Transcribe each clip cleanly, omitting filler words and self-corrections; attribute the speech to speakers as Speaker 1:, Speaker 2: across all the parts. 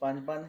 Speaker 1: 5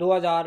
Speaker 2: 2,000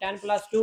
Speaker 2: 10+2